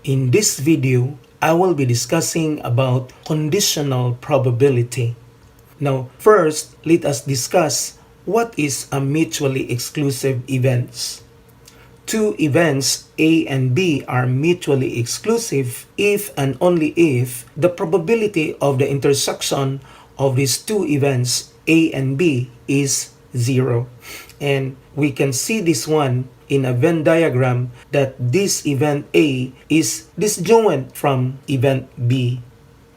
In this video, I will be discussing about conditional probability. Now, first, let us discuss what is a mutually exclusive events. Two events A and B are mutually exclusive if and only if the probability of the intersection of these two events A and B is 0. And we can see this one in a Venn diagram that this event A is disjoint from event B.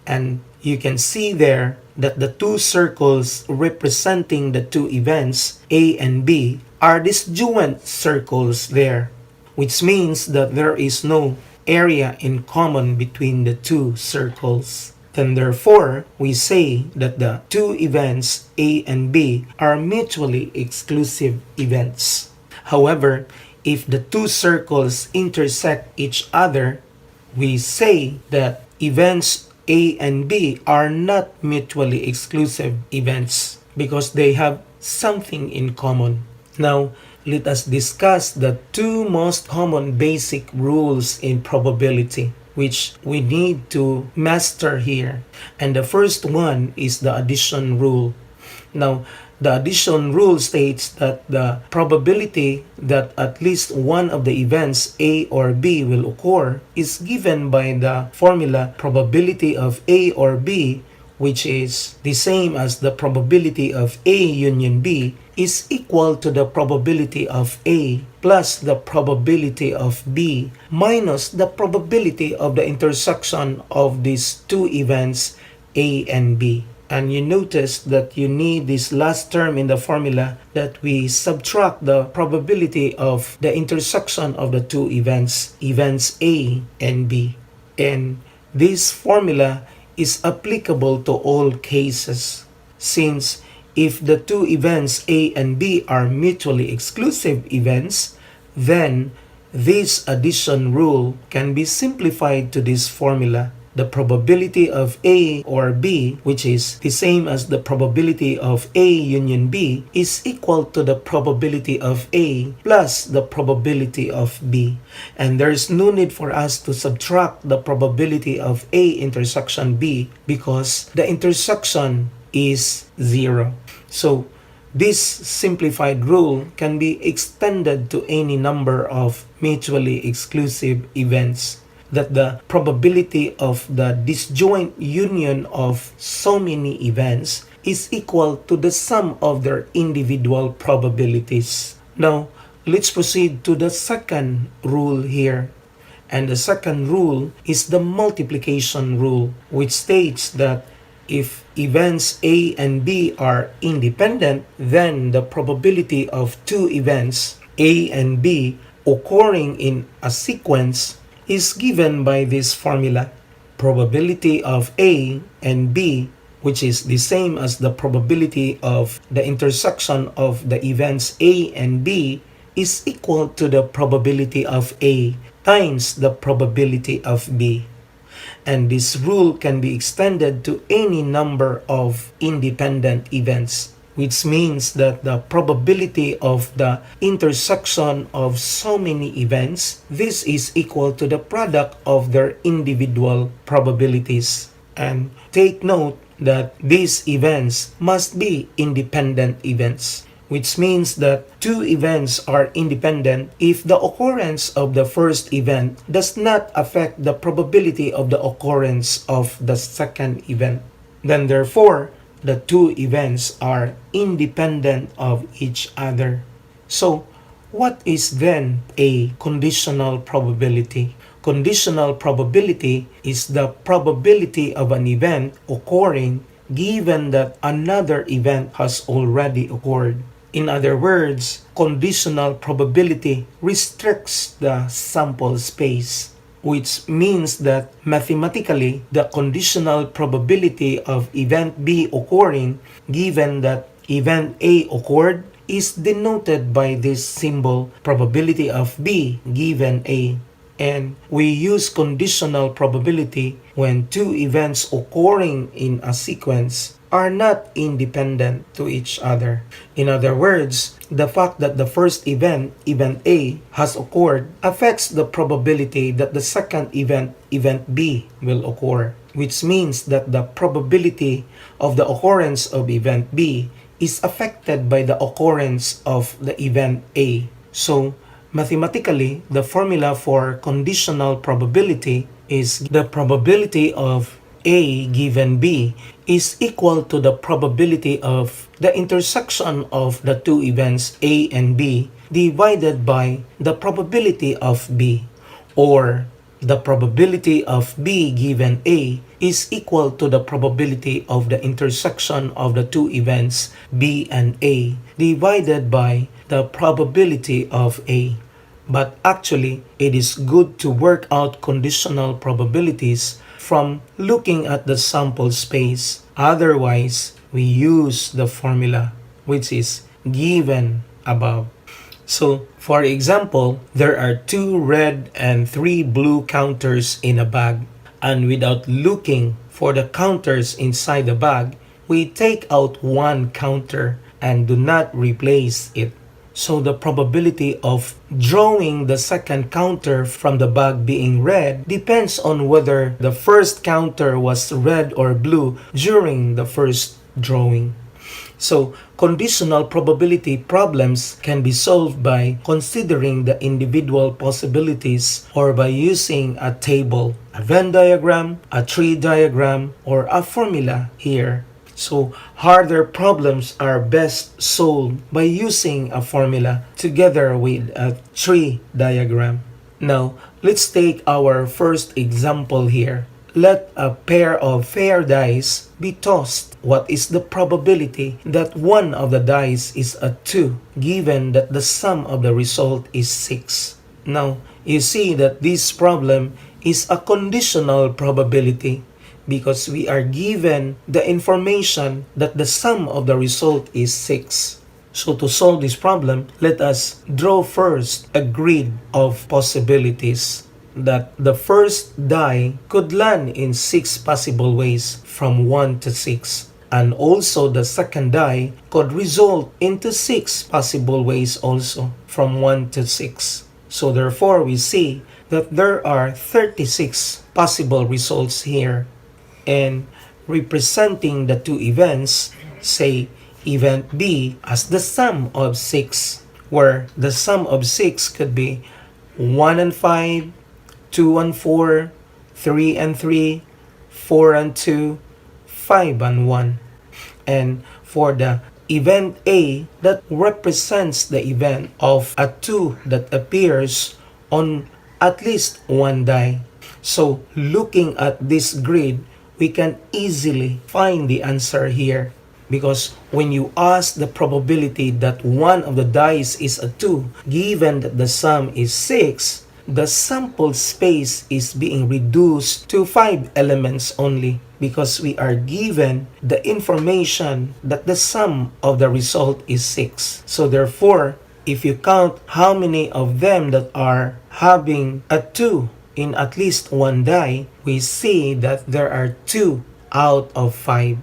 And you can see there that the two circles representing the two events A and B are disjoint circles there, which means that there is no area in common between the two circles. Then therefore, we say that the two events A and B are mutually exclusive events. However, if the two circles intersect each other, we say that events A and B are not mutually exclusive events because they have something in common. Now, let us discuss the two most common basic rules in probability which we need to master here. And the first one is the addition rule. Now, the addition rule states that the probability that at least one of the events A or B will occur is given by the formula probability of A or B, which is the same as the probability of A union B, is equal to the probability of A plus the probability of B minus the probability of the intersection of these two events A and B. And you notice that you need this last term in the formula that we subtract the probability of the intersection of the two events A and B. And this formula is applicable to all cases, since if the two events A and B are mutually exclusive events, then this addition rule can be simplified to this formula. The probability of A or B, which is the same as the probability of A union B, is equal to the probability of A plus the probability of B. And there is no need for us to subtract the probability of A intersection B because the intersection is 0. So this simplified rule can be extended to any number of mutually exclusive events, that the probability of the disjoint union of so many events is equal to the sum of their individual probabilities. Now, let's proceed to the second rule here. And the second rule is the multiplication rule, which states that if events A and B are independent, then the probability of two events A and B occurring in a sequence is given by this formula. Probability of A and B, which is the same as the probability of the intersection of the events A and B, is equal to the probability of A times the probability of B. And this rule can be extended to any number of independent events, which means that the probability of the intersection of so many events, this is equal to the product of their individual probabilities. And take note that these events must be independent events, which means that two events are independent if the occurrence of the first event does not affect the probability of the occurrence of the second event. Then therefore, the two events are independent of each other. So, what is then a conditional probability? Conditional probability is the probability of an event occurring given that another event has already occurred. In other words, conditional probability restricts the sample space, which means that mathematically the conditional probability of event B occurring given that event A occurred is denoted by this symbol probability of B given A. And we use conditional probability when two events occurring in a sequence are not independent to each other. In other words, the fact that the first event, event A, has occurred affects the probability that the second event, event B, will occur, which means that the probability of the occurrence of event B is affected by the occurrence of the event A. So, mathematically, the formula for conditional probability is the probability of A given B is equal to the probability of the intersection of the two events A and B divided by the probability of B, or the probability of B given A is equal to the probability of the intersection of the two events B and A divided by the probability of A. But actually, it is good to work out conditional probabilities from looking at the sample space. Otherwise, we use the formula, which is given above. So, for example, there are 2 red and 3 blue counters in a bag. And without looking for the counters inside the bag, we take out one counter and do not replace it. So the probability of drawing the second counter from the bag being red depends on whether the first counter was red or blue during the first drawing. So conditional probability problems can be solved by considering the individual possibilities or by using a table, a Venn diagram, a tree diagram, or a formula here. So harder problems are best solved by using a formula together with a tree diagram. Now, let's take our first example here. Let a pair of fair dice be tossed. What is the probability that one of the dice is a 2, given that the sum of the result is 6? Now, you see that this problem is a conditional probability, because we are given the information that the sum of the result is 6. So to solve this problem, let us draw first a grid of possibilities that the first die could land in 6 possible ways from 1 to 6. And also the second die could result into 6 possible ways also from 1 to 6. So therefore we see that there are 36 possible results here. And representing the two events, say event B as the sum of 6, where the sum of 6 could be 1 and 5, 2 and 4, 3 and 3, 4 and 2, 5 and 1. And for the event A, that represents the event of a 2 that appears on at least one die. So looking at this grid, we can easily find the answer here, because when you ask the probability that one of the dice is a 2, given that the sum is 6, the sample space is being reduced to 5 elements only, because we are given the information that the sum of the result is 6. So therefore, if you count how many of them that are having a 2 in at least one die, we see that there are 2 out of 5.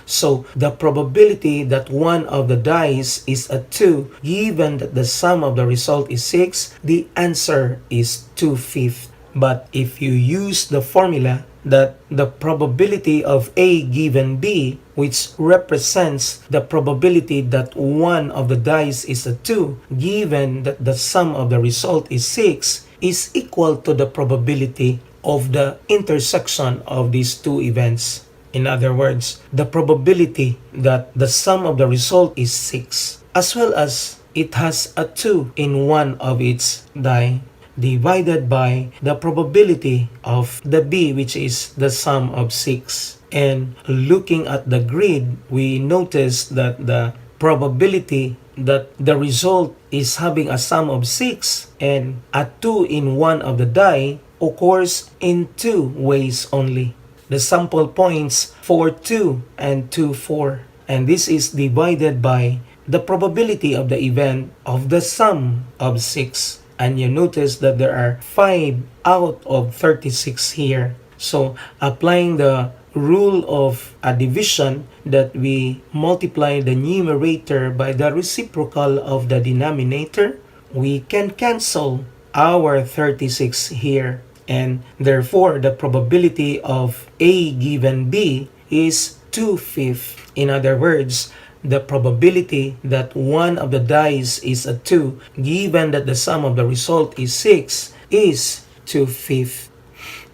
So the probability that one of the dice is a 2, given that the sum of the result is 6, the answer is 2/5. But if you use the formula that the probability of A given B, which represents the probability that one of the dice is a 2, given that the sum of the result is 6, is equal to the probability of the intersection of these two events. In other words, the probability that the sum of the result is 6, as well as it has a 2 in one of its die, divided by the probability of the B, which is the sum of 6. And looking at the grid, we notice that the probability that the result is having a sum of 6 and a 2 in one of the die occurs in 2 ways only. The sample points 4, 2 and 2, 4. And this is divided by the probability of the event of the sum of 6. And you notice that there are 5 out of 36 here. So applying the rule of a division that we multiply the numerator by the reciprocal of the denominator, we can cancel our 36 here, and therefore the probability of A given B is 2/5. In other words, the probability that one of the dice is a 2, given that the sum of the result is 6, is 2/5.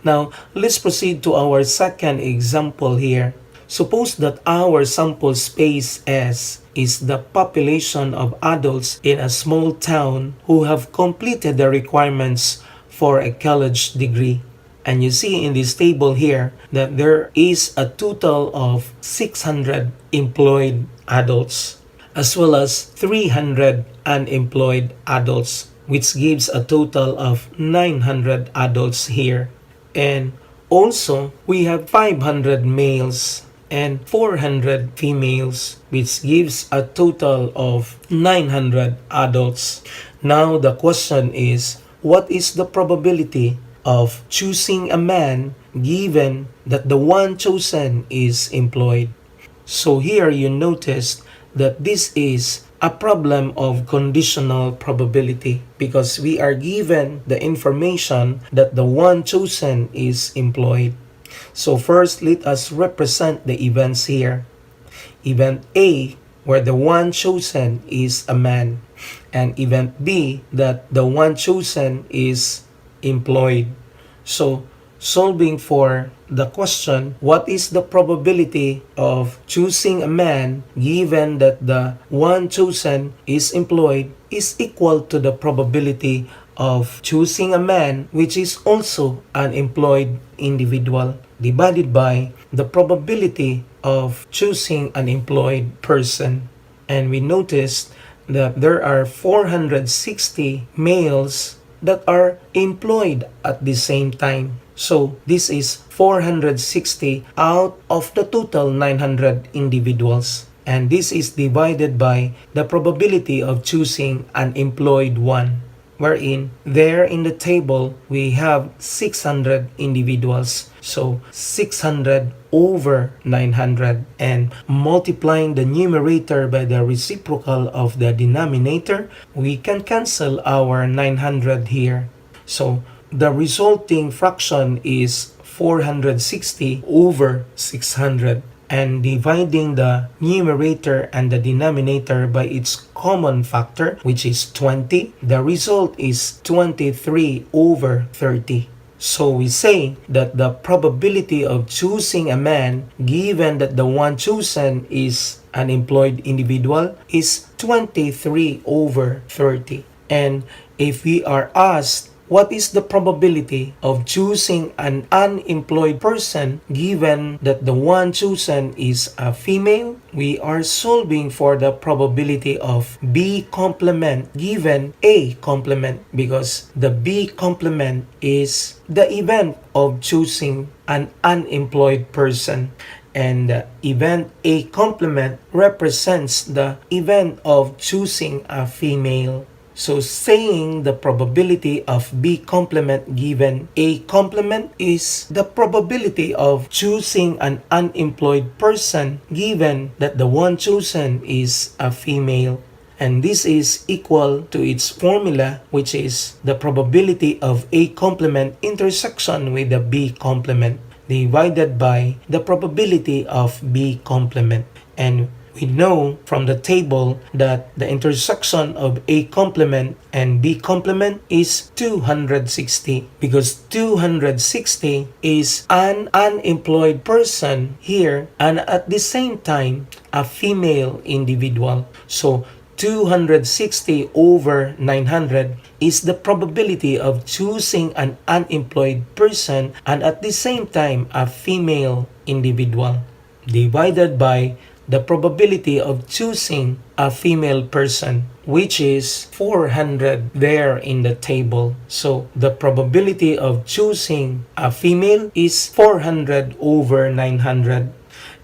Now, let's proceed to our second example here. Suppose that our sample space S is the population of adults in a small town who have completed the requirements for a college degree. And you see in this table here that there is a total of 600 employed adults as well as 300 unemployed adults, which gives a total of 900 adults here. And also, we have 500 males and 400 females, which gives a total of 900 adults. Now, the question is, what is the probability of choosing a man given that the one chosen is employed? So here you notice that this is a problem of conditional probability because we are given the information that the one chosen is employed. So first, let us represent the events here. Event A, where the one chosen is a man, and event B, that the one chosen is employed. So solving for the question, what is the probability of choosing a man given that the one chosen is employed, is equal to the probability of choosing a man which is also an employed individual divided by the probability of choosing an employed person. And we noticed that there are 460 males that are employed at the same time. So this is 460 out of the total 900 individuals. And this is divided by the probability of choosing an employed one, wherein there in the table we have 600 individuals. So 600 over 900, and multiplying the numerator by the reciprocal of the denominator, we can cancel our 900 here. So the resulting fraction is 460 over 600. And dividing the numerator and the denominator by its common factor, which is 20, the result is 23 over 30. So we say that the probability of choosing a man, given that the one chosen is an employed individual, is 23 over 30. And if we are asked, what is the probability of choosing an unemployed person given that the one chosen is a female? We are solving for the probability of B complement given A complement, because the B complement is the event of choosing an unemployed person, and the event A complement represents the event of choosing a female. So saying the probability of B complement given A complement is the probability of choosing an unemployed person given that the one chosen is a female. And this is equal to its formula, which is the probability of A complement intersection with the B complement divided by the probability of B complement. And we know from the table that the intersection of A complement and B complement is 260, because 260 is an unemployed person here and at the same time a female individual. So 260 over 900 is the probability of choosing an unemployed person and at the same time a female individual divided by the probability of choosing a female person, which is 400 there in the table. So the probability of choosing a female is 400 over 900.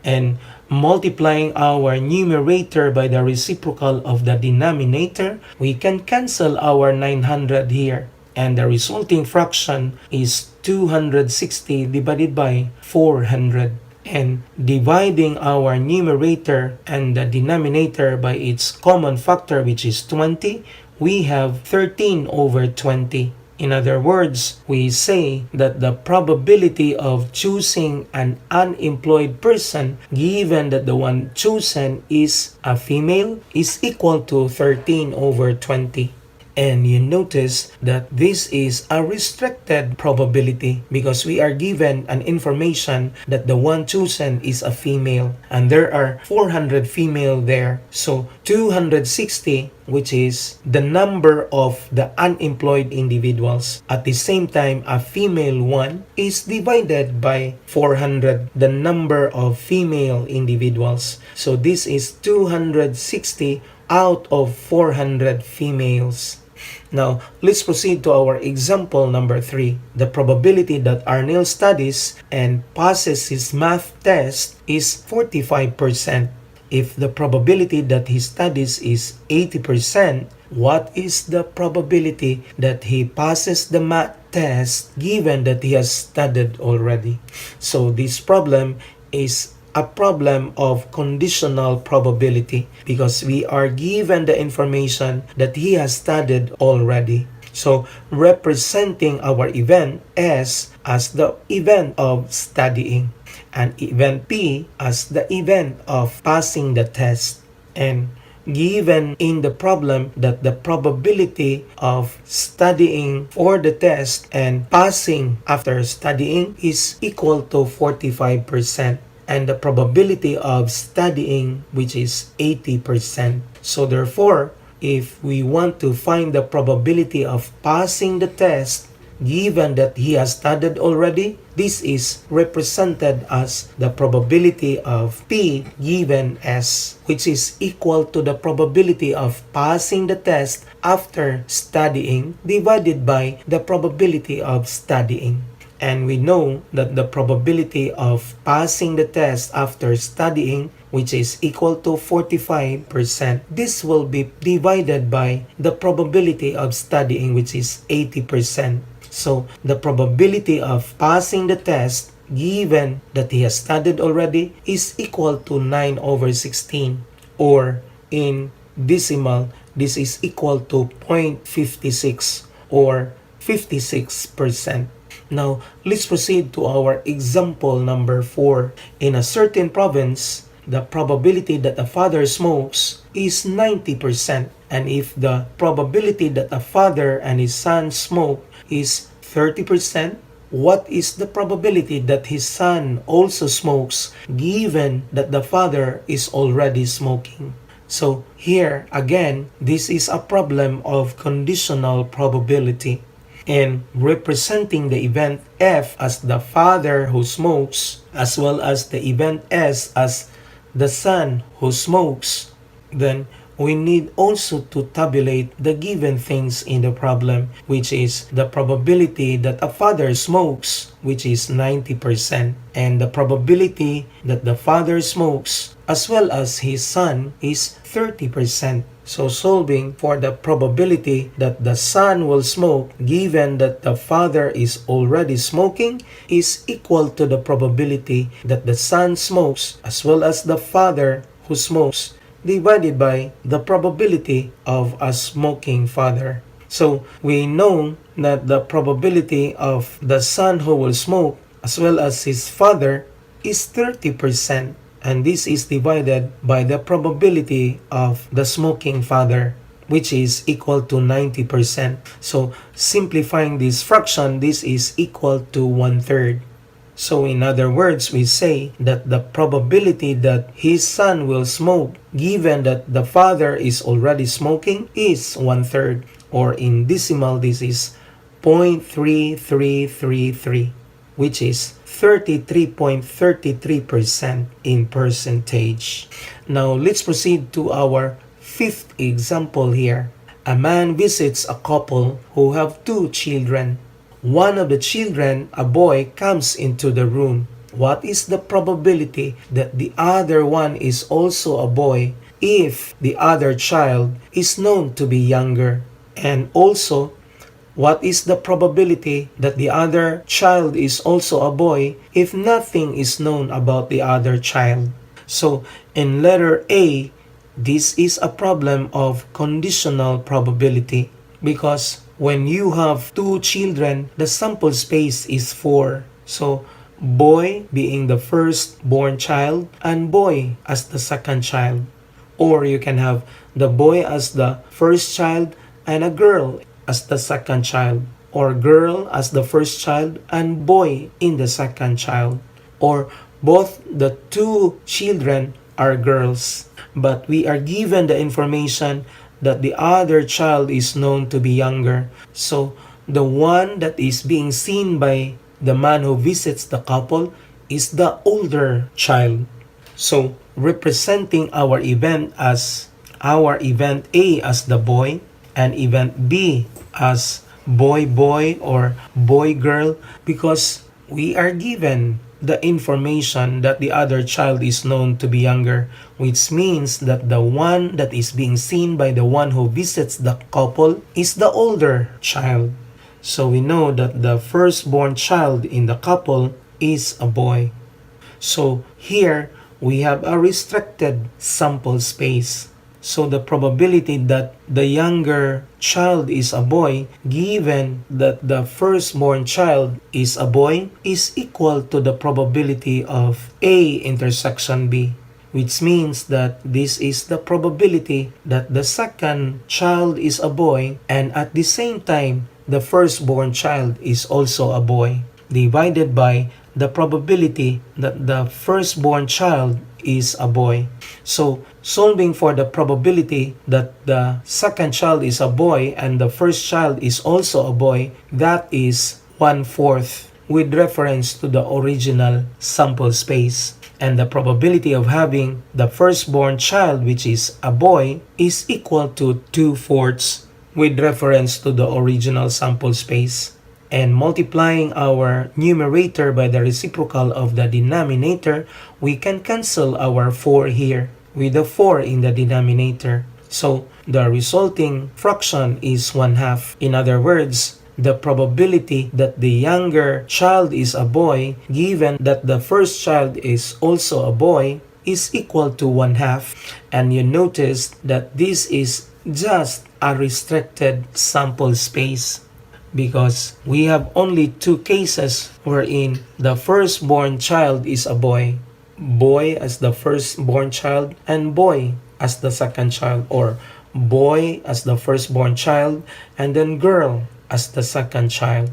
And multiplying our numerator by the reciprocal of the denominator, we can cancel our 900 here. And the resulting fraction is 260 divided by 400. and dividing our numerator and the denominator by its common factor, which is 20, we have 13 over 20. In other words, we say that the probability of choosing an unemployed person, given that the one chosen is a female, is equal to 13 over 20. And you notice that this is a restricted probability because we are given an information that the one chosen is a female and there are 400 female there. So 260, which is the number of the unemployed individuals. At the same time, a female one is divided by 400, the number of female individuals. So this is 260 out of 400 females. Now, let's proceed to our example number 3. The probability that Arnel studies and passes his math test is 45%. If the probability that he studies is 80%, what is the probability that he passes the math test given that he has studied already? So this problem is a problem of conditional probability because we are given the information that he has studied already. So representing our event S as the event of studying and event P as the event of passing the test, and given in the problem that the probability of studying for the test and passing after studying is equal to 45%. And the probability of studying, which is 80%. So therefore, if we want to find the probability of passing the test, given that he has studied already, this is represented as the probability of P given S, which is equal to the probability of passing the test after studying divided by the probability of studying. And we know that the probability of passing the test after studying, which is equal to 45%, this will be divided by the probability of studying, which is 80%. So the probability of passing the test, given that he has studied already, is equal to 9 over 16. Or in decimal, this is equal to 0.56 or 56%. Now, let's proceed to our example number 4. In a certain province, the probability that a father smokes is 90%. And if the probability that a father and his son smoke is 30%, what is the probability that his son also smokes given that the father is already smoking? So here, again, this is a problem of conditional probability. And representing the event F as the father who smokes, as well as the event S as the son who smokes, then we need also to tabulate the given things in the problem, which is the probability that a father smokes, which is 90%, and the probability that the father smokes, as well as his son, is 30%. So solving for the probability that the son will smoke, given that the father is already smoking, is equal to the probability that the son smokes, as well as the father who smokes, divided by the probability of a smoking father. So we know that the probability of the son who will smoke, as well as his father, is 30%. And this is divided by the probability of the smoking father, which is equal to 90%. So simplifying this fraction, this is equal to 1/3. So in other words, we say that the probability that his son will smoke, given that the father is already smoking, is 1/3. Or in decimal, this is 0.3333, which is 33.33% in percentage. Now, let's proceed to our 5th example here. A man visits a couple who have 2 children. One of the children, a boy, comes into the room. What is the probability that the other one is also a boy if the other child is known to be younger? And also, what is the probability that the other child is also a boy if nothing is known about the other child? So, in letter A, this is a problem of conditional probability because when you have two children, the sample space is 4. So, boy being the first-born child and boy as the second child. Or you can have the boy as the first child and a girl as the second child. Or girl as the first child and boy in the second child. Or both the two children are girls. But we are given the information that the other child is known to be younger. So the one that is being seen by the man who visits the couple is the older child. So representing our event as our event A as the boy and event B as boy boy or boy girl, because we are given the information that the other child is known to be younger, which means that the one that is being seen by the one who visits the couple is the older child. So we know that the firstborn child in the couple is a boy. So here we have a restricted sample space. So the probability that the younger child is a boy, given that the firstborn child is a boy, is equal to the probability of A intersection B, which means that this is the probability that the second child is a boy and at the same time the firstborn child is also a boy, divided by the probability that the firstborn child is a boy. So, solving for the probability that the second child is a boy and the first child is also a boy, that is 1/4 with reference to the original sample space. And the probability of having the firstborn child, which is a boy, is equal to 2/4 with reference to the original sample space. And multiplying our numerator by the reciprocal of the denominator, we can cancel our 4 here with a 4 in the denominator. So the resulting fraction is 1/2. In other words, the probability that the younger child is a boy, given that the first child is also a boy, is equal to 1/2. And you notice that this is just a restricted sample space, because we have only 2 cases wherein the firstborn child is a boy. Boy as the firstborn child and boy as the second child, or boy as the firstborn child and then girl as the second child.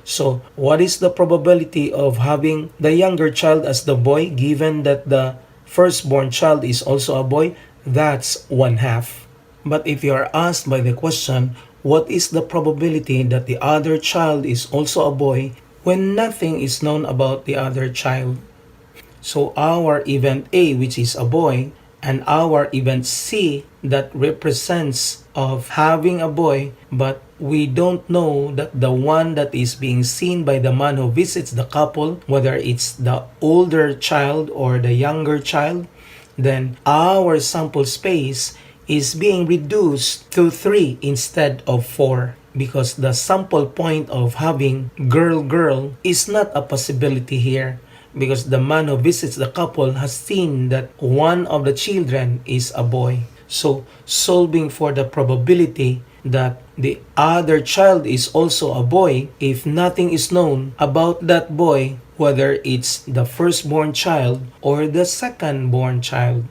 So what is the probability of having the younger child as the boy given that the firstborn child is also a boy? That's 1/2. But if you are asked by the question, what is the probability that the other child is also a boy when nothing is known about the other child? So our event A, which is a boy, and our event C that represents of having a boy, but we don't know that the one that is being seen by the man who visits the couple, whether it's the older child or the younger child, then our sample space is being reduced to 3 instead of 4, because the sample point of having girl is not a possibility here, because the man who visits the couple has seen that one of the children is a boy. So solving for the probability that the other child is also a boy, if nothing is known about that boy, whether it's the firstborn child or the secondborn child.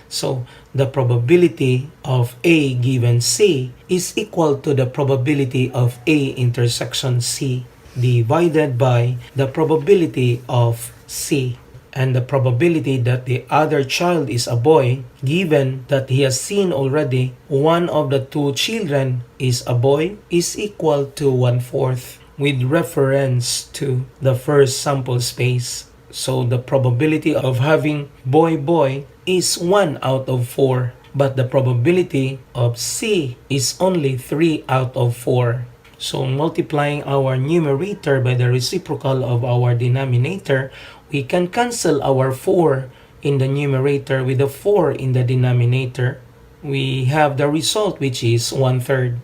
So the probability of A given C is equal to the probability of A intersection C divided by the probability of C. And the probability that the other child is a boy, given that he has seen already one of the 2 children is a boy, is equal to 1/4 with reference to the first sample space. So the probability of having boy is 1 out of 4, but the probability of C is only 3 out of 4. So multiplying our numerator by the reciprocal of our denominator, we can cancel our 4 in the numerator with the 4 in the denominator. We have the result, which is 1/3.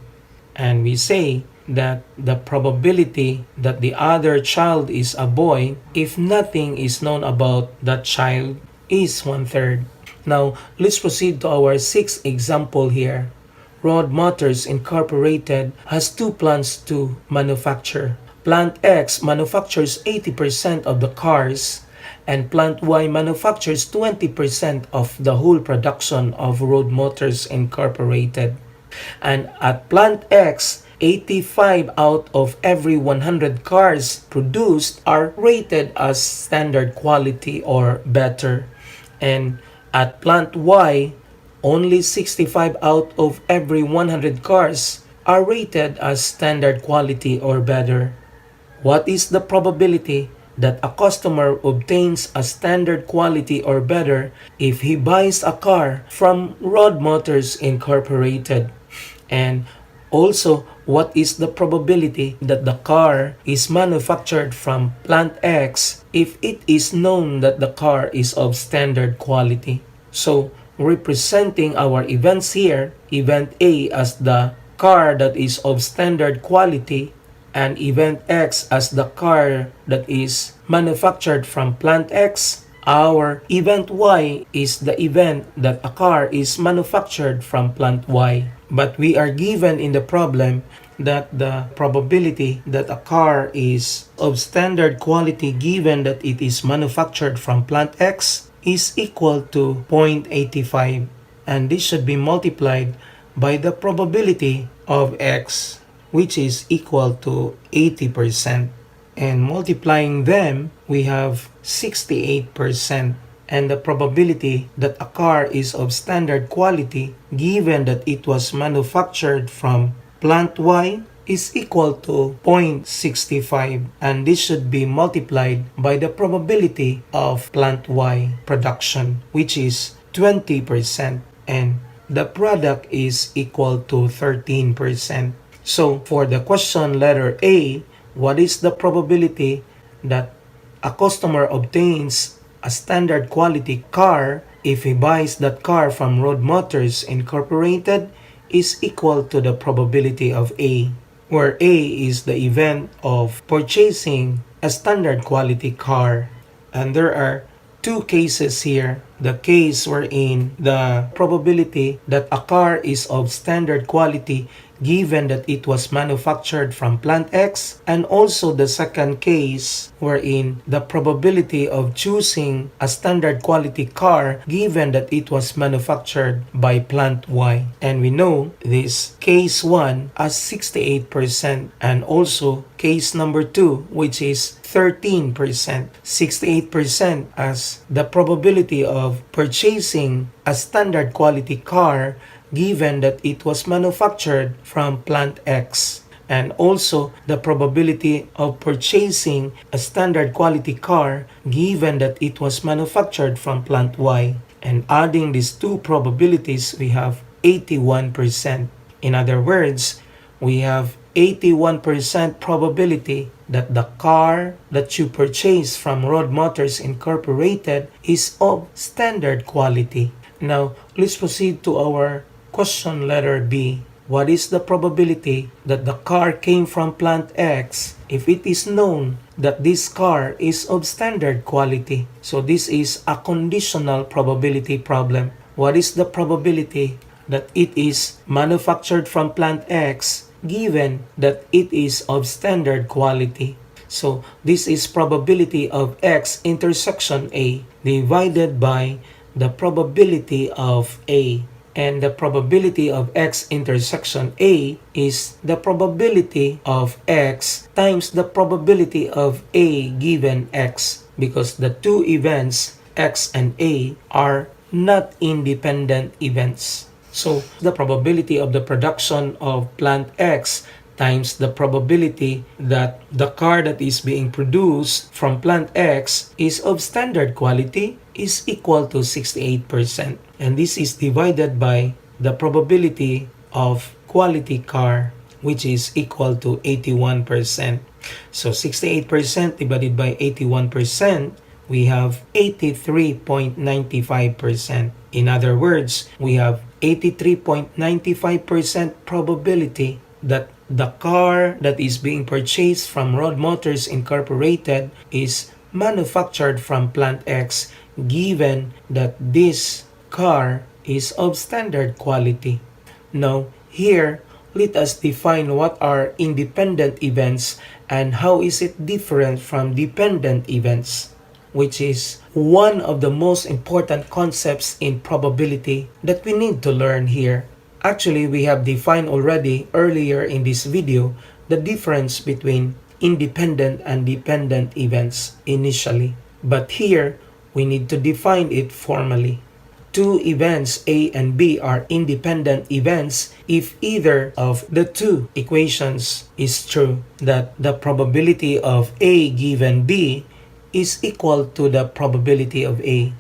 And we say that the probability that the other child is a boy, if nothing is known about that child, is 1/3. Now, let's proceed to our sixth example here. Rod Motors Incorporated has two plants to manufacture. Plant X manufactures 80% of the cars, and Plant Y manufactures 20% of the whole production of Rod Motors Incorporated. And at Plant X, 85 out of every 100 cars produced are rated as standard quality or better. And at Plant Y, only 65 out of every 100 cars are rated as standard quality or better. What is the probability that a customer obtains a standard quality or better if he buys a car from Rod Motors Incorporated? And also, what is the probability that the car is manufactured from Plant X if it is known that the car is of standard quality? So, representing our events here, event A as the car that is of standard quality, and event X as the car that is manufactured from Plant X, our event Y is the event that a car is manufactured from Plant Y. But we are given in the problem that the probability that a car is of standard quality given that it is manufactured from Plant X is equal to 0.85, and this should be multiplied by the probability of X, which is equal to 80%. And multiplying them, we have 68%. And the probability that a car is of standard quality given that it was manufactured from Plant Y is equal to 0.65, and this should be multiplied by the probability of Plant Y production, which is 20%, and the product is equal to 13%. So for the question letter A, what is the probability that a customer obtains a standard quality car if he buys that car from Rod Motors Incorporated is equal to the probability of A, where A is the event of purchasing a standard quality car. And there are two cases here. The case wherein the probability that a car is of standard quality given that it was manufactured from Plant X, and also the second case wherein the probability of choosing a standard quality car given that it was manufactured by Plant Y. And we know this case 1 as 68%, and also case number 2, which is 13%, 68% as the probability of purchasing a standard quality car given that it was manufactured from Plant X, and also the probability of purchasing a standard quality car given that it was manufactured from Plant Y. And adding these two probabilities, we have 81%. In other words, we have 81% probability that the car that you purchase from Rod Motors Incorporated is of standard quality. Now, let's proceed to our question letter B. What is the probability that the car came from Plant X if it is known that this car is of standard quality? So this is a conditional probability problem. What is the probability that it is manufactured from Plant X given that it is of standard quality? So this is probability of X intersection A divided by the probability of A. And the probability of X intersection A is the probability of X times the probability of A given X, because the two events, X and A, are not independent events. So the probability of the production of Plant X times the probability that the car that is being produced from Plant X is of standard quality is equal to 68%. And this is divided by the probability of quality car, which is equal to 81%. So 68% divided by 81%, we have 83.95%. In other words, we have 83.95% probability that the car that is being purchased from Road Motors Incorporated is manufactured from plant X, given that this car is of standard quality. Now, here, let us define what are independent events and how is it different from dependent events, which is one of the most important concepts in probability that we need to learn here. Actually, we have defined already earlier in this video the difference between independent and dependent events initially. But here, we need to define it formally. Two events A and B are independent events if either of the two equations is true, that the probability of A given B is equal to the probability of A,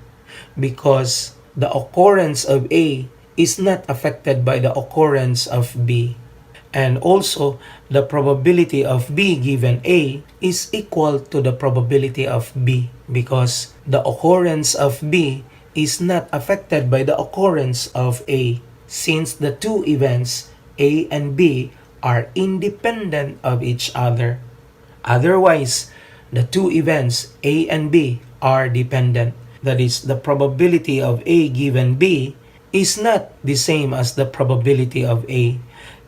because the occurrence of A is not affected by the occurrence of B. And also, the probability of B given A is equal to the probability of B, because the occurrence of B is not affected by the occurrence of A, since the two events A and B are independent of each other. Otherwise, the two events A and B are dependent. That is, the probability of A given B is not the same as the probability of A,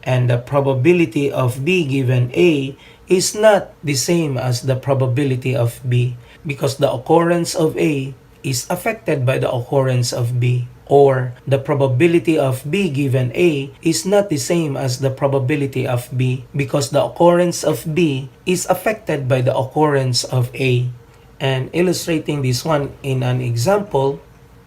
and the probability of B given A is not the same as the probability of B, because the occurrence of A is affected by the occurrence of B, or the probability of B given A is not the same as the probability of B, because the occurrence of B is affected by the occurrence of A. And illustrating this one in an example,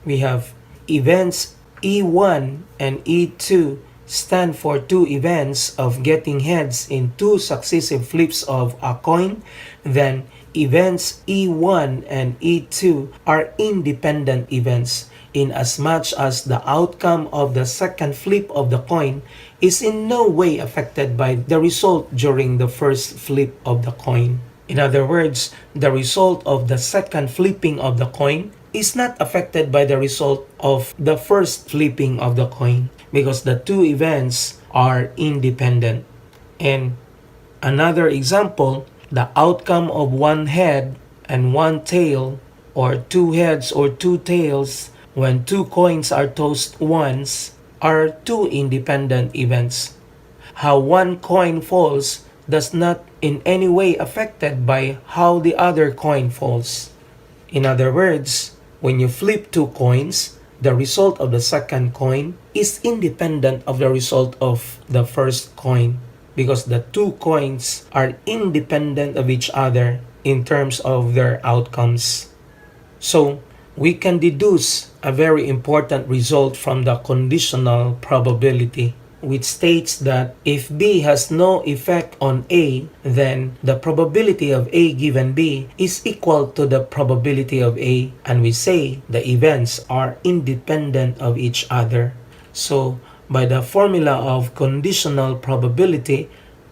we have events E1 and E2 stand for two events of getting heads in two successive flips of a coin. Then events E1 and E2 are independent events in as much as the outcome of the second flip of the coin is in no way affected by the result during the first flip of the coin. In other words, the result of the second flipping of the coin is not affected by the result of the first flipping of the coin, because the two events are independent. And another example, the outcome of one head and one tail, or two heads or two tails, when two coins are tossed once, are two independent events. How one coin falls does not in any way affected by how the other coin falls. In other words, when you flip two coins, the result of the second coin is independent of the result of the first coin, because the two coins are independent of each other in terms of their outcomes. So, we can deduce a very important result from the conditional probability, which states that if B has no effect on A, then the probability of A given B is equal to the probability of A, and we say the events are independent of each other. So, by the formula of conditional probability,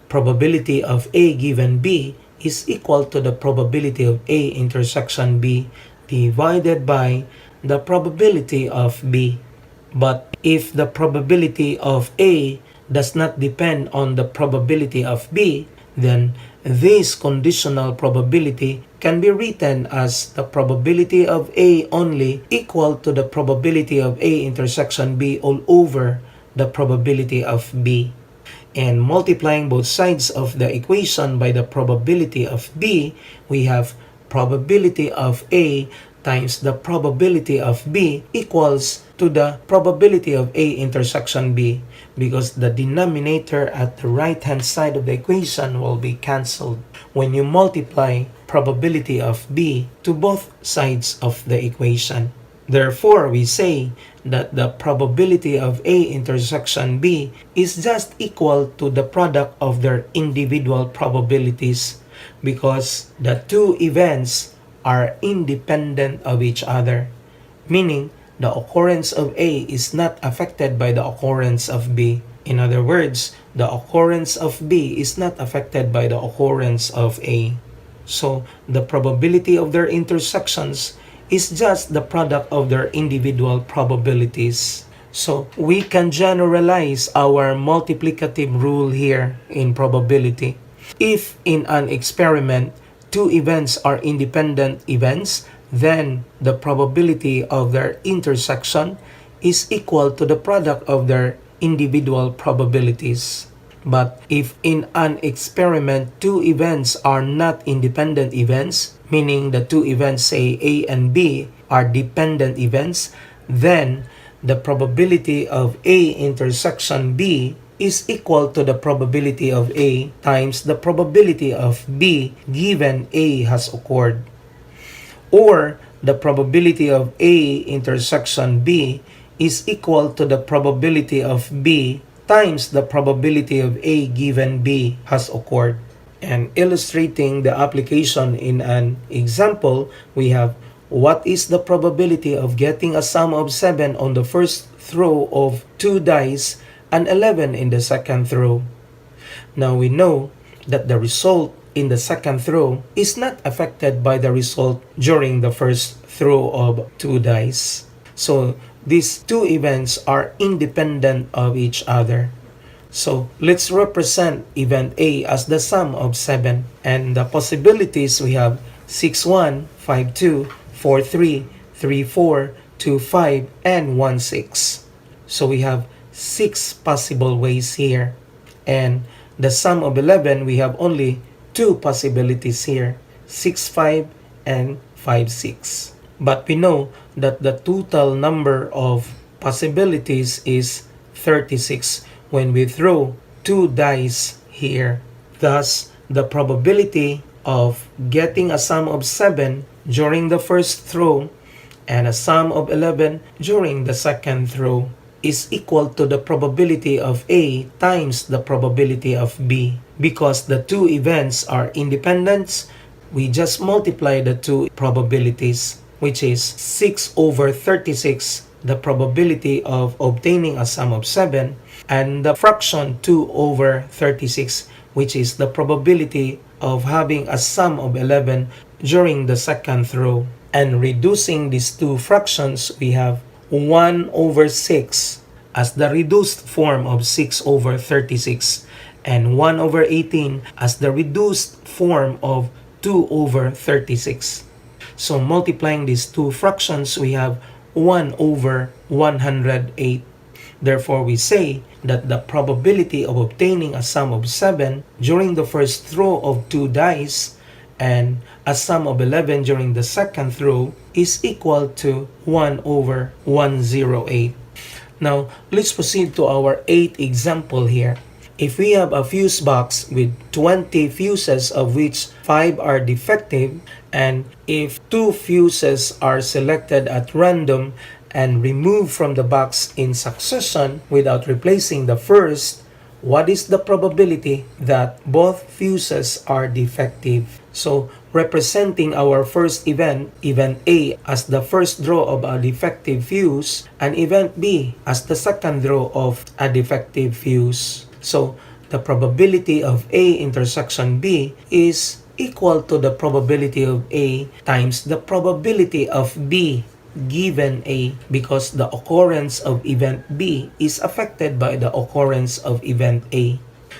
probability of A given B is equal to the probability of A intersection B divided by the probability of B. But if the probability of A does not depend on the probability of B, then this conditional probability can be written as the probability of A only equal to the probability of A intersection B all over the probability of B. And multiplying both sides of the equation by the probability of B, we have probability of A times the probability of B equals to the probability of A intersection B, because the denominator at the right hand side of the equation will be cancelled when you multiply probability of B to both sides of the equation. Therefore, we say that the probability of A intersection B is just equal to the product of their individual probabilities, because the two events are independent of each other, meaning the occurrence of A is not affected by the occurrence of B. In other words, the occurrence of B is not affected by the occurrence of A. So, the probability of their intersections is just the product of their individual probabilities. So we can generalize our multiplicative rule here in probability. If in an experiment, two events are independent events, then the probability of their intersection is equal to the product of their individual probabilities. But if in an experiment, two events are not independent events, meaning the two events, say A and B, are dependent events, then the probability of A intersection B is equal to the probability of A times the probability of B given A has occurred. Or the probability of A intersection B is equal to the probability of B times the probability of A given B has occurred. And illustrating the application in an example, we have what is the probability of getting a sum of 7 on the first throw of 2 dice and 11 in the second throw. Now we know that the result in the second throw is not affected by the result during the first throw of 2 dice. So these two events are independent of each other. So let's represent event A as the sum of 7. And the possibilities we have 6, 1, 5, 2, 4, 3, 3, 4, 2, 5, and 1, 6. So we have 6 possible ways here. And the sum of 11, we have only 2 possibilities here, 6, 5, and 5, 6. But we know that the total number of possibilities is 36 when we throw 2 dice here. Thus, the probability of getting a sum of 7 during the first throw and a sum of 11 during the second throw is equal to the probability of A times the probability of B. Because the two events are independent, we just multiply the two probabilities, which is 6 over 36, the probability of obtaining a sum of 7, and the fraction 2 over 36, which is the probability of having a sum of 11 during the second throw. And reducing these two fractions, we have 1 over 6 as the reduced form of 6 over 36, and 1 over 18 as the reduced form of 2 over 36. So multiplying these two fractions, we have 1 over 108. Therefore, we say that the probability of obtaining a sum of 7 during the first throw of 2 dice and a sum of 11 during the second throw is equal to 1 over 108. Now, let's proceed to our 8th example here. If we have a fuse box with 20 fuses of which 5 are defective, and if 2 fuses are selected at random and removed from the box in succession without replacing the first, what is the probability that both fuses are defective? So, representing our first event, event A, as the first draw of a defective fuse, and event B as the second draw of a defective fuse. So, the probability of A intersection B is equal to the probability of A times the probability of B given A, because the occurrence of event B is affected by the occurrence of event A.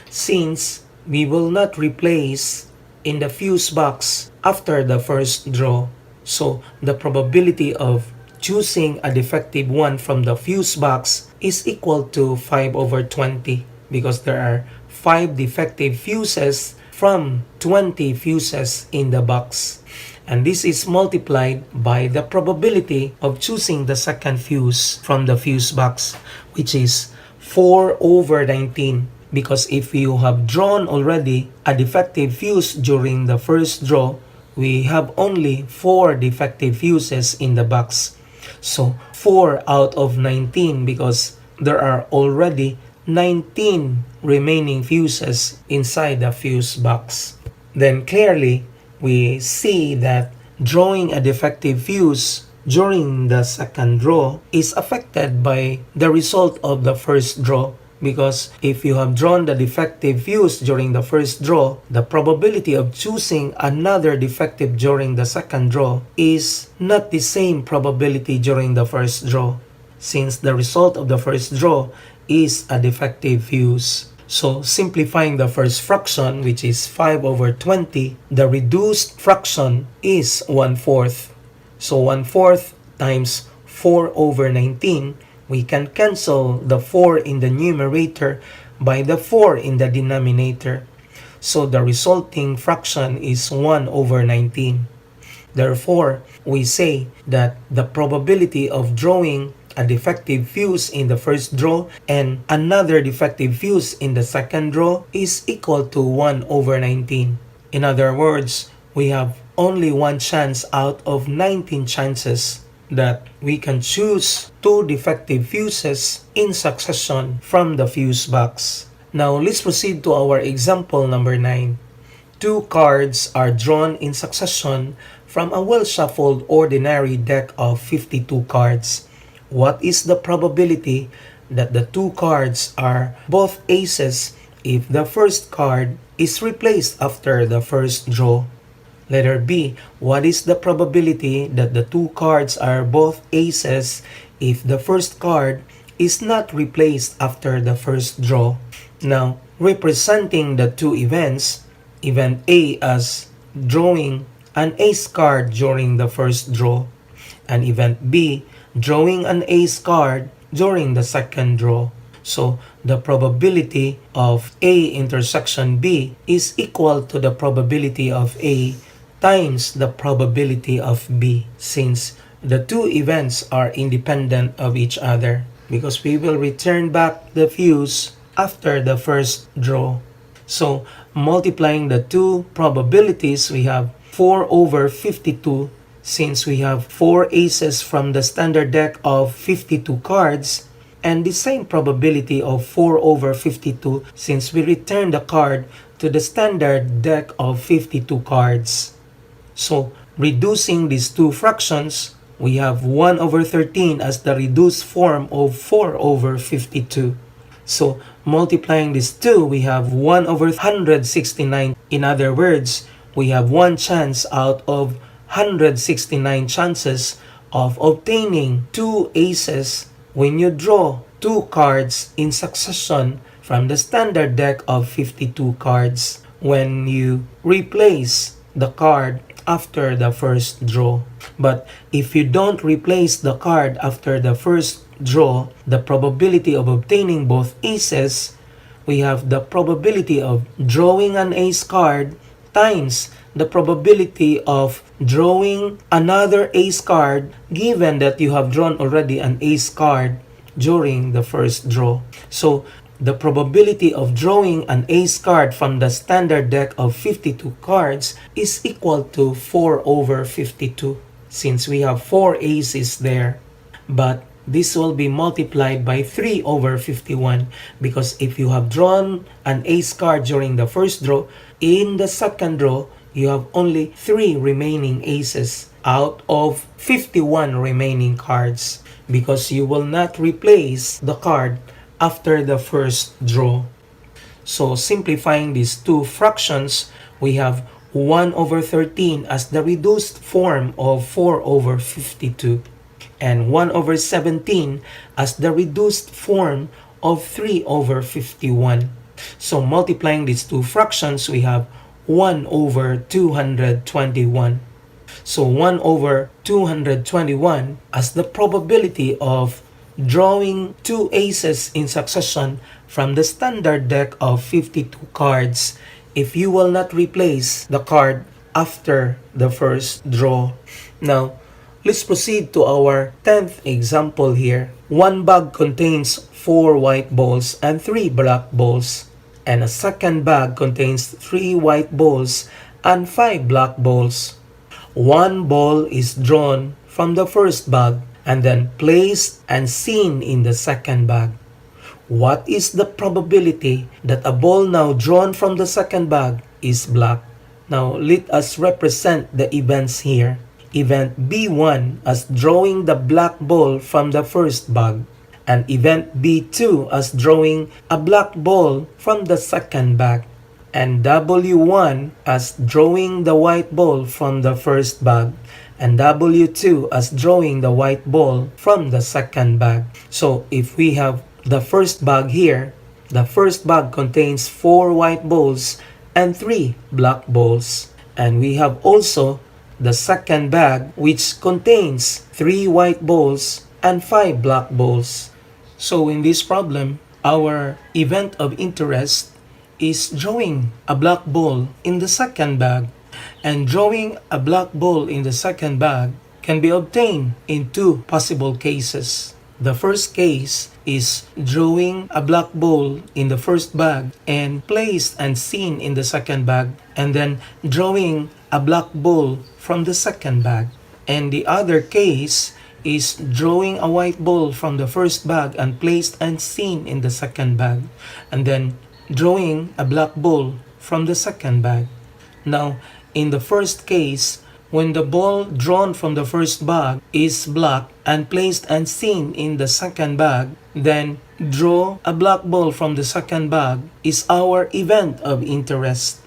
Since we will not replace in the fuse box after the first draw, so the probability of choosing a defective one from the fuse box is equal to 5 over 20, because there are 5 defective fuses from 20 fuses in the box. And this is multiplied by the probability of choosing the second fuse from the fuse box, which is 4 over 19. Because if you have drawn already a defective fuse during the first draw, we have only 4 defective fuses in the box. So 4 out of 19, because there are already 19 remaining fuses inside the fuse box. Then clearly, we see that drawing a defective fuse during the second draw is affected by the result of the first draw, because if you have drawn the defective fuse during the first draw, the probability of choosing another defective during the second draw is not the same probability during the first draw. since the result of the first draw is a defective fuse. So simplifying the first fraction, which is 5 over 20, the reduced fraction is 1/4. So 1/4 times 4 over 19, we can cancel the 4 in the numerator by the 4 in the denominator. So the resulting fraction is 1 over 19. Therefore, we say that the probability of drawing a defective fuse in the first draw and another defective fuse in the second draw is equal to 1 over 19. In other words, we have only one chance out of 19 chances that we can choose two defective fuses in succession from the fuse box. Now, let's proceed to our example number 9. Two cards are drawn in succession from a well-shuffled ordinary deck of 52 cards. What is the probability that the two cards are both aces if the first card is replaced after the first draw? Letter B. What is the probability that the two cards are both aces if the first card is not replaced after the first draw? Now, representing the two events, event A as drawing an ace card during the first draw, and event B drawing an ace card during the second draw. So the probability of A intersection B is equal to the probability of A times the probability of B, since the two events are independent of each other, because we will return back the fuse after the first draw. So multiplying the two probabilities, we have 4 over 52. Since we have 4 aces from the standard deck of 52 cards, and the same probability of 4 over 52 since we return the card to the standard deck of 52 cards. So, reducing these two fractions, we have 1 over 13 as the reduced form of 4 over 52. So, multiplying these two, we have 1 over 169. In other words, we have one chance out of 169 chances of obtaining two aces when you draw two cards in succession from the standard deck of 52 cards when you replace the card after the first draw. But if you don't replace the card after the first draw, the probability of obtaining both aces, we have the probability of drawing an ace card times the probability of drawing another ace card given that you have drawn already an ace card during the first draw. So the probability of drawing an ace card from the standard deck of 52 cards is equal to 4 over 52, since we have 4 aces there. But this will be multiplied by 3 over 51, because if you have drawn an ace card during the first draw, in the second draw, you have only 3 remaining aces out of 51 remaining cards, because you will not replace the card after the first draw. So simplifying these two fractions, we have 1 over 13 as the reduced form of 4 over 52, and 1 over 17 as the reduced form of 3 over 51. So multiplying these two fractions, we have 1 over 221. So 1 over 221 as the probability of drawing two aces in succession from the standard deck of 52 cards if you will not replace the card after the first draw. Now, let's proceed to our 10th example here. One bag contains 4 white balls and 3 black balls, and a second bag contains 3 white balls and 5 black balls. One ball is drawn from the first bag and then placed and seen in the second bag. What is the probability that a ball now drawn from the second bag is black? Now, let us represent the events here. Event B1 as drawing the black ball from the first bag, and event B2 as drawing a black ball from the second bag, and W1 as drawing the white ball from the first bag, and W2 as drawing the white ball from the second bag. So if we have the first bag here, the first bag contains 4 white balls and 3 black balls. And we have also the second bag, which contains 3 white balls and 5 black balls. So in this problem, our event of interest is drawing a black ball in the second bag. And drawing a black ball in the second bag can be obtained in 2 possible cases. The first case is drawing a black ball in the first bag and placed and seen in the second bag, and then drawing a black ball from the second bag. And the other case is drawing a white ball from the first bag and placed and seen in the second bag, and then drawing a black ball from the second bag. Now, in the first case, when the ball drawn from the first bag is black and placed and seen in the second bag, then draw a black ball from the second bag is our event of interest.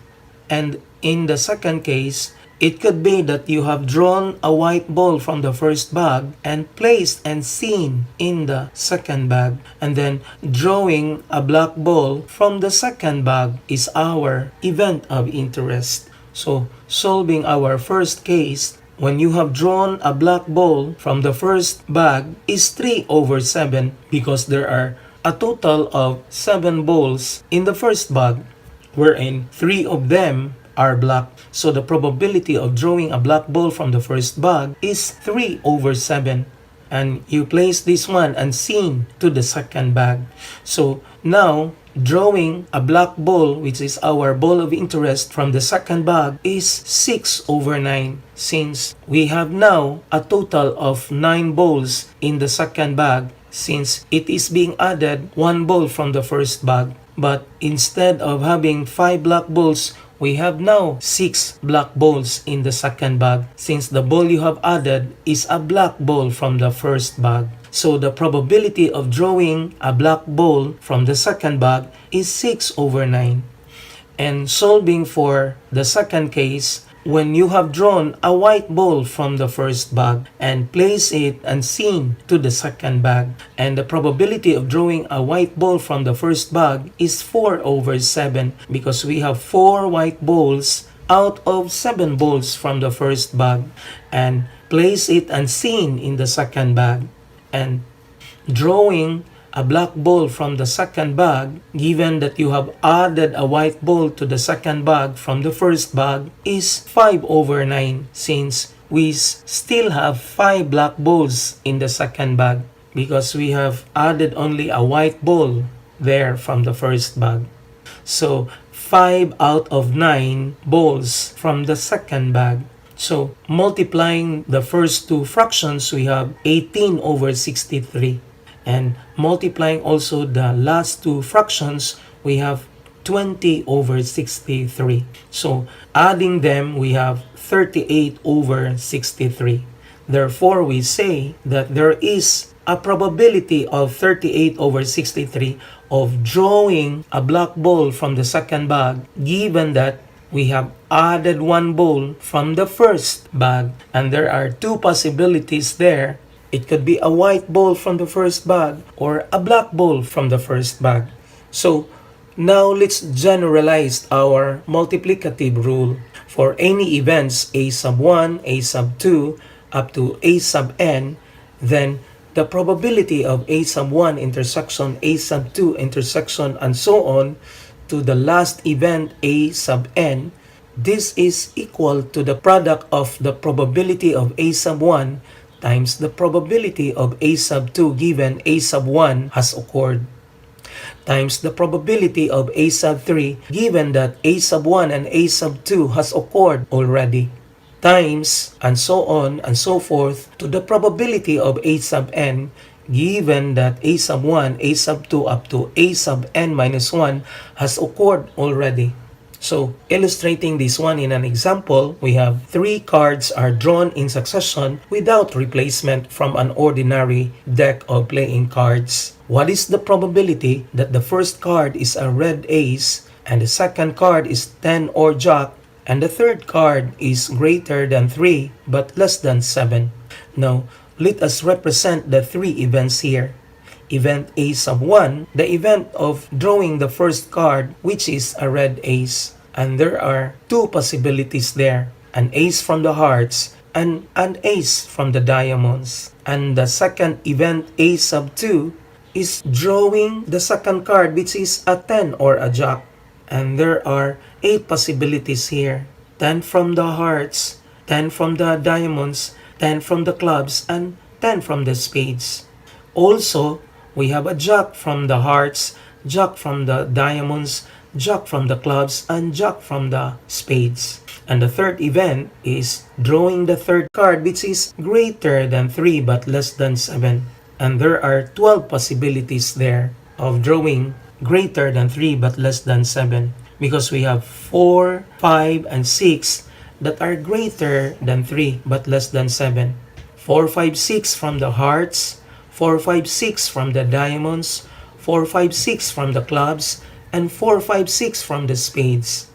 And in the second case, it could be that you have drawn a white ball from the first bag and placed and seen in the second bag, and then drawing a black ball from the second bag is our event of interest. So, solving our first case, when you have drawn a black ball from the first bag is 3/7 because there are a total of 7 balls in the first bag, wherein 3 of them are black. So the probability of drawing a black ball from the first bag is 3/7. And you place this one and seen to the second bag. So now, drawing a black ball, which is our ball of interest from the second bag, is 6/9, since we have now a total of 9 balls in the second bag, since it is being added 1 ball from the first bag. But instead of having 5 black balls, we have now 6 black balls in the second bag, since the ball you have added is a black ball from the first bag. So the probability of drawing a black ball from the second bag is 6/9. And solving for the second case, when you have drawn a white ball from the first bag and place it and seen to the second bag, and the probability of drawing a white ball from the first bag is 4/7 because we have 4 white balls out of 7 balls from the first bag, and place it and seen in the second bag. And drawing a black ball from the second bag, given that you have added a white ball to the second bag from the first bag, is 5/9, since we still have 5 black balls in the second bag because we have added only a white ball there from the first bag. So 5 out of 9 balls from the second bag. So multiplying the first 2 fractions, we have 18/63. And multiplying also the last 2 fractions, we have 20/63. So adding them, we have 38/63. Therefore, we say that there is a probability of 38/63 of drawing a black ball from the second bag, given that we have added 1 ball from the first bag. And there are 2 possibilities there. It could be a white ball from the first bag or a black ball from the first bag. So now let's generalize our multiplicative rule. For any events a sub 1, a sub 2, up to a sub n, then the probability of a sub 1 intersection, a sub 2 intersection, and so on to the last event a sub n, this is equal to the product of the probability of a sub 1 times the probability of a sub 2 given a sub 1 has occurred, times the probability of a sub 3 given that a sub 1 and a sub 2 has occurred already, times and so on and so forth to the probability of a sub n given that a sub 1, a sub 2 up to a sub n minus 1 has occurred already. So, illustrating this one in an example, we have 3 cards are drawn in succession without replacement from an ordinary deck of playing cards. What is the probability that the first card is a red ace and the second card is 10 or jack, And the third card is greater than 3 but less than 7. Now, let us represent the three events here. Event A sub 1, the event of drawing the first card, which is a red ace. And there are two possibilities there, an ace from the hearts and an ace from the diamonds. And the second event A sub 2 is drawing the second card, which is a 10 or a jack. And there are 8 possibilities here. 10 from the hearts, 10 from the diamonds, 10 from the clubs, and 10 from the spades. Also, we have a jack from the hearts, jack from the diamonds, jack from the clubs, and jack from the spades. And the third event is drawing the third card, which is greater than 3 but less than 7. And there are 12 possibilities there of drawing greater than 3 but less than 7. Because we have 4, 5, and 6 that are greater than 3 but less than 7. 4, 5, 6 from the hearts, 4, 5, 6 from the diamonds, 4, 5, 6 from the clubs, and 4, 5, 6 from the spades.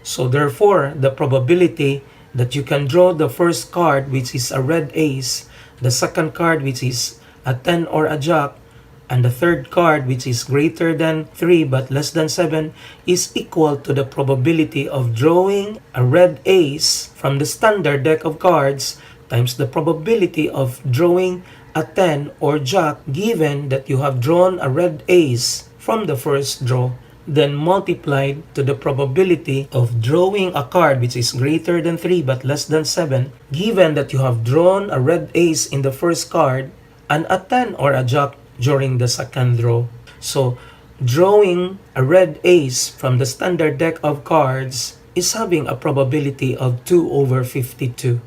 So therefore, the probability that you can draw the first card, which is a red ace, the second card, which is a 10 or a jack, and the third card, which is greater than 3 but less than 7, is equal to the probability of drawing a red ace from the standard deck of cards times the probability of drawing a 10 or jack, given that you have drawn a red ace from the first draw, then multiplied to the probability of drawing a card which is greater than 3 but less than 7, given that you have drawn a red ace in the first card and a 10 or a jack during the second draw. So, drawing a red ace from the standard deck of cards is having a probability of 2 over 52.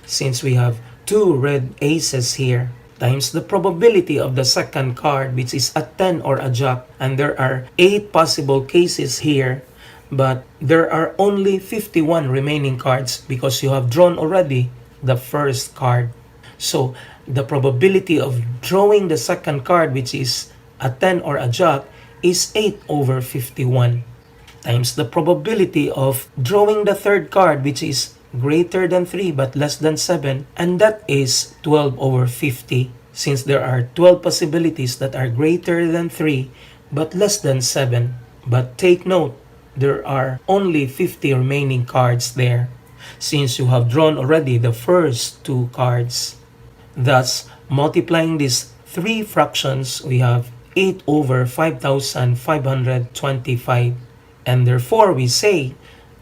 Since we have 2 red aces here, times the probability of the second card, which is a 10 or a jack, and there are 8 possible cases here, but there are only 51 remaining cards because you have drawn already the first card. So, the probability of drawing the second card, which is a 10 or a jack, is 8 over 51, times the probability of drawing the third card, which is greater than 3 but less than 7, and that is 12 over 50, since there are 12 possibilities that are greater than 3 but less than 7. But take note, there are only 50 remaining cards there, since you have drawn already the first 2 cards. Thus, multiplying these 3 fractions, we have 8 over 5,525. And therefore, we say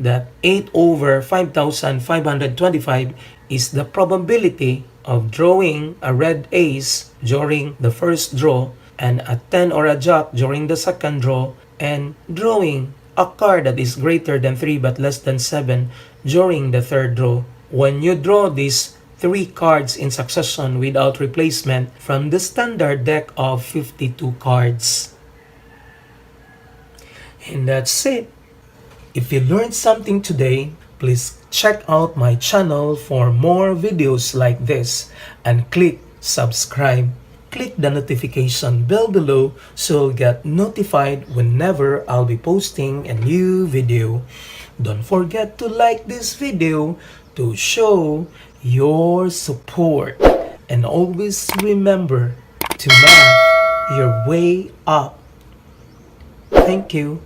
that 8 over 5,525 is the probability of drawing a red ace during the first draw, and a 10 or a jack during the second draw, and drawing a card that is greater than 3 but less than 7 during the third draw. When you draw these 3 cards in succession without replacement from the standard deck of 52 cards. And that's it. If you learned something today, please check out my channel for more videos like this and click subscribe. Click the notification bell below so you'll get notified whenever I'll be posting a new video. Don't forget to like this video to show your support. And always remember to math your way up. Thank you.